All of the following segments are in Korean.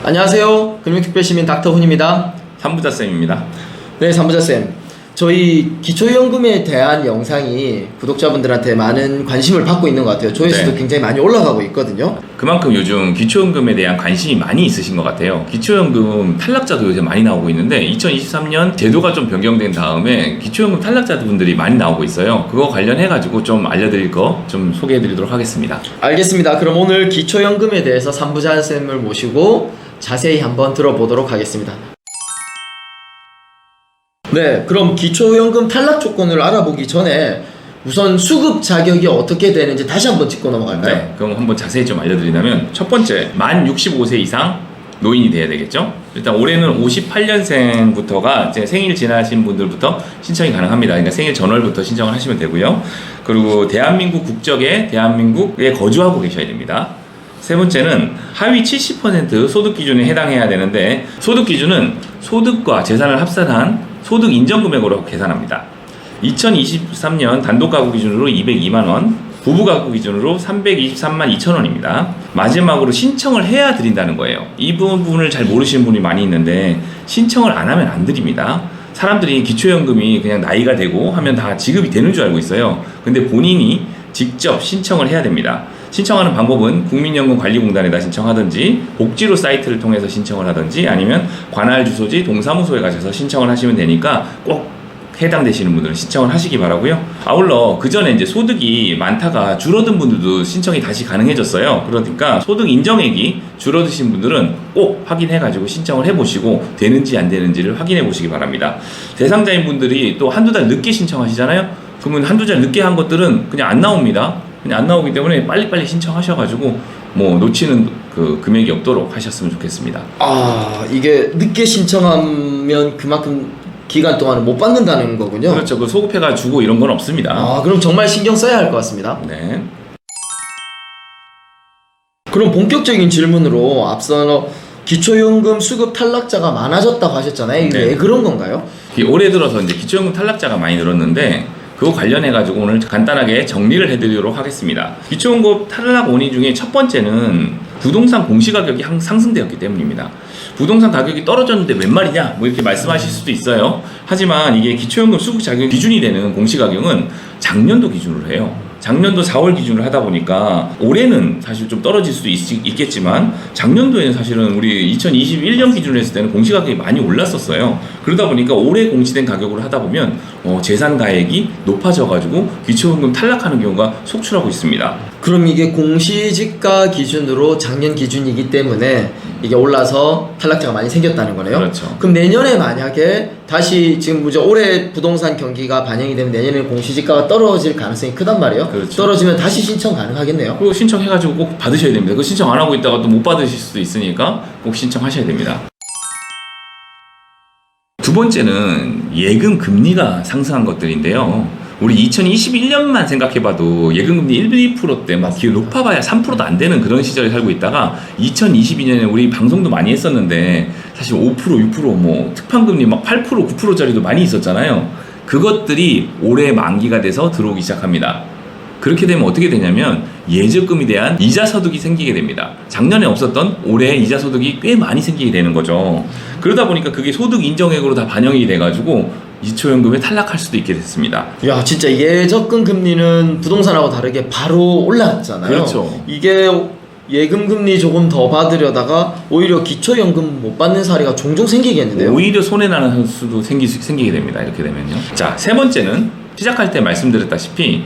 안녕하세요. 금융특별시민 닥터훈입니다. 삼부자쌤입니다. 네, 삼부자쌤. 저희 기초연금에 대한 영상이 구독자분들한테 많은 관심을 받고 있는 것 같아요. 조회수도 네. 굉장히 많이 올라가고 있거든요. 그만큼 요즘 기초연금에 대한 관심이 많이 있으신 것 같아요. 기초연금 탈락자도 요새 많이 나오고 있는데 2023년 제도가 좀 변경된 다음에 기초연금 탈락자분들이 많이 나오고 있어요. 그거 관련해가지고 좀 알려드릴 거 좀 소개해드리도록 하겠습니다. 알겠습니다. 그럼 오늘 기초연금에 대해서 삼부자쌤을 모시고 자세히 한번 들어보도록 하겠습니다. 네, 그럼 기초연금 탈락 조건을 알아보기 전에 우선 수급 자격이 어떻게 되는지 다시 한번 짚고 넘어갈까요? 네, 그럼 한번 자세히 좀 알려드리자면 첫 번째, 만 65세 이상 노인이 돼야 되겠죠. 일단 올해는 58년생부터가 이제 생일 지나신 분들부터 신청이 가능합니다. 그러니까 생일 전월부터 신청을 하시면 되고요. 그리고 대한민국 국적에 대한민국에 거주하고 계셔야 됩니다. 세 번째는 하위 70% 소득 기준에 해당해야 되는데, 소득 기준은 소득과 재산을 합산한 소득 인정 금액으로 계산합니다. 2023년 단독 가구 기준으로 202만원, 부부 가구 기준으로 323만 2천원입니다. 마지막으로 신청을 해야 드린다는 거예요. 이 부분을 잘 모르시는 분이 많이 있는데 신청을 안 하면 안 드립니다. 사람들이 기초연금이 그냥 나이가 되고 하면 다 지급이 되는 줄 알고 있어요. 근데 본인이 직접 신청을 해야 됩니다. 신청하는 방법은 국민연금관리공단에다 신청하든지 복지로 사이트를 통해서 신청을 하든지 아니면 관할 주소지 동사무소에 가셔서 신청을 하시면 되니까 꼭 해당되시는 분들은 신청을 하시기 바라고요. 아울러 그 전에 이제 소득이 많다가 줄어든 분들도 신청이 다시 가능해졌어요. 그러니까 소득 인정액이 줄어드신 분들은 꼭 확인해가지고 신청을 해보시고 되는지 안 되는지를 확인해 보시기 바랍니다. 대상자인 분들이 또 한두 달 늦게 신청하시잖아요. 그러면 한두 달 늦게 한 것들은 그냥 안 나옵니다. 그냥 안 나오기 때문에 빨리빨리 신청하셔가지고 뭐 놓치는 그 금액이 없도록 하셨으면 좋겠습니다. 아, 이게 늦게 신청하면 그만큼 기간 동안은 못 받는다는 거군요. 그렇죠. 그 소급해가 주고 이런 건 없습니다. 아, 그럼 정말 신경 써야 할 것 같습니다. 네. 그럼 본격적인 질문으로 앞서 기초연금 수급 탈락자가 많아졌다고 하셨잖아요. 이게 네. 왜 그런 건가요? 올해 들어서 이제 기초연금 탈락자가 많이 늘었는데 그거 관련해가지고 오늘 간단하게 정리를 해드리도록 하겠습니다. 기초연금 탈락 원인 중에 첫 번째는 부동산 공시가격이 상승되었기 때문입니다. 부동산 가격이 떨어졌는데 웬 말이냐 뭐 이렇게 말씀하실 수도 있어요. 하지만 이게 기초연금 수급 자격 기준이 되는 공시가격은 작년도 기준으로 해요. 작년도 4월 기준으로 하다 보니까 올해는 사실 좀 떨어질 수도 있겠지만 작년도에는 사실은 우리 2021년 기준으로 했을 때는 공시가격이 많이 올랐었어요. 그러다 보니까 올해 공시된 가격으로 하다 보면 재산가액이 높아져가지고 기초연금 탈락하는 경우가 속출하고 있습니다. 그럼 이게 공시지가 기준으로 작년 기준이기 때문에 이게 올라서 탈락자가 많이 생겼다는 거네요. 그렇죠. 그럼 내년에 만약에 다시 지금 이제 올해 부동산 경기가 반영이 되면 내년에 공시지가가 떨어질 가능성이 크단 말이에요. 그렇죠. 떨어지면 다시 신청 가능하겠네요. 그리고 신청해가지고 꼭 받으셔야 됩니다. 그 신청 안 하고 있다가 또 못 받으실 수도 있으니까 꼭 신청하셔야 됩니다. 두 번째는 예금 금리가 상승한 것들인데요. 우리 2021년만 생각해봐도 예금금리 1, 2%대 막 높아봐야 3%도 안 되는 그런 시절에 살고 있다가 2022년에 우리 방송도 많이 했었는데 사실 5%, 6%, 뭐 특판금리 막 8%, 9%짜리도 많이 있었잖아요. 그것들이 올해 만기가 돼서 들어오기 시작합니다. 그렇게 되면 어떻게 되냐면 예적금에 대한 이자 소득이 생기게 됩니다. 작년에 없었던 올해 이자 소득이 꽤 많이 생기게 되는 거죠. 그러다 보니까 그게 소득 인정액으로 다 반영이 돼가지고 기초연금에 탈락할 수도 있게 됐습니다. 야, 진짜 예적금 금리는 부동산하고 다르게 바로 올랐잖아요. 그렇죠. 이게 예금 금리 조금 더 받으려다가 오히려 기초연금 못 받는 사례가 종종 생기겠는데요. 오히려 손해나는 수도 생기게 됩니다. 이렇게 되면요. 자, 세 번째는 시작할 때 말씀드렸다시피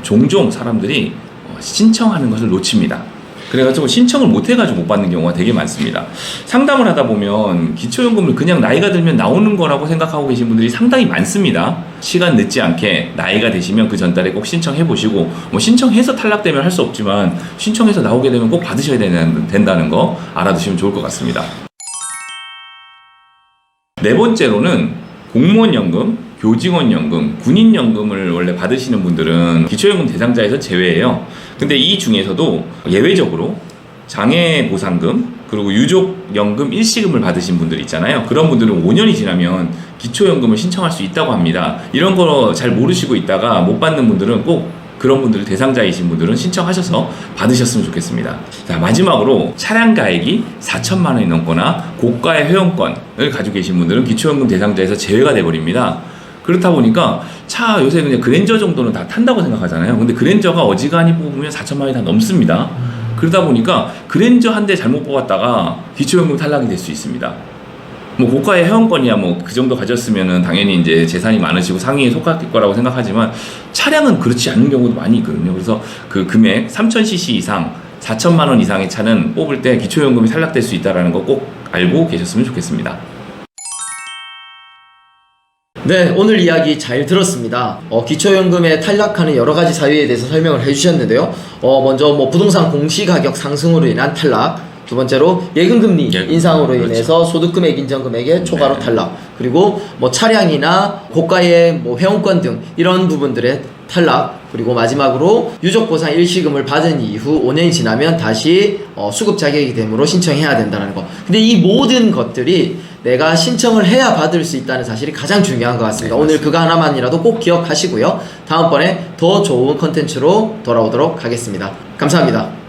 종종 사람들이 신청하는 것을 놓칩니다. 그래가지고 신청을 못 해가지고 못 받는 경우가 되게 많습니다. 상담을 하다 보면 기초연금을 그냥 나이가 들면 나오는 거라고 생각하고 계신 분들이 상당히 많습니다. 시간 늦지 않게 나이가 되시면 그 전달에 꼭 신청해 보시고, 뭐 신청해서 탈락되면 할 수 없지만 신청해서 나오게 되면 꼭 받으셔야 된다는 거 알아두시면 좋을 것 같습니다. 네 번째로는 공무원연금, 교직원연금, 군인연금을 원래 받으시는 분들은 기초연금 대상자에서 제외해요. 근데 이 중에서도 예외적으로 장애보상금 그리고 유족연금 일시금을 받으신 분들 있잖아요. 그런 분들은 5년이 지나면 기초연금을 신청할 수 있다고 합니다. 이런 거 잘 모르시고 있다가 못 받는 분들은 꼭 그런 분들 대상자이신 분들은 신청하셔서 받으셨으면 좋겠습니다. 자, 마지막으로 차량 가액이 4천만 원이 넘거나 고가의 회원권을 가지고 계신 분들은 기초연금 대상자에서 제외가 돼버립니다. 그렇다 보니까 차 요새 그냥 그랜저 정도는 다 탄다고 생각하잖아요. 근데 그랜저가 어지간히 뽑으면 4천만 원이 다 넘습니다. 그러다 보니까 그랜저 한 대 잘못 뽑았다가 기초연금 탈락이 될 수 있습니다. 뭐 고가의 회원권이야 뭐 그 정도 가졌으면은 당연히 이제 재산이 많으시고 상위에 속할 거라고 생각하지만 차량은 그렇지 않은 경우도 많이 있거든요. 그래서 그 금액 3000cc 이상 4천만 원 이상의 차는 뽑을 때 기초연금이 탈락될 수 있다는 거 꼭 알고 계셨으면 좋겠습니다. 네, 오늘 이야기 잘 들었습니다. 기초연금에 탈락하는 여러 가지 사유에 대해서 설명을 해주셨는데요. 먼저 뭐 부동산 공시가격 상승으로 인한 탈락, 두 번째로 예금금리 인상으로 그렇죠. 인해서 소득금액 인정금액의 초과로 네. 탈락, 그리고 뭐 차량이나 고가의 뭐 회원권 등 이런 부분들의 탈락, 그리고 마지막으로 유족보상 일시금을 받은 이후 5년이 지나면 다시 수급 자격이 되므로 신청해야 된다는 거. 근데 이 모든 것들이 내가 신청을 해야 받을 수 있다는 사실이 가장 중요한 것 같습니다. 네, 오늘 그거 하나만이라도 꼭 기억하시고요. 다음번에 더 좋은 컨텐츠로 돌아오도록 하겠습니다. 감사합니다.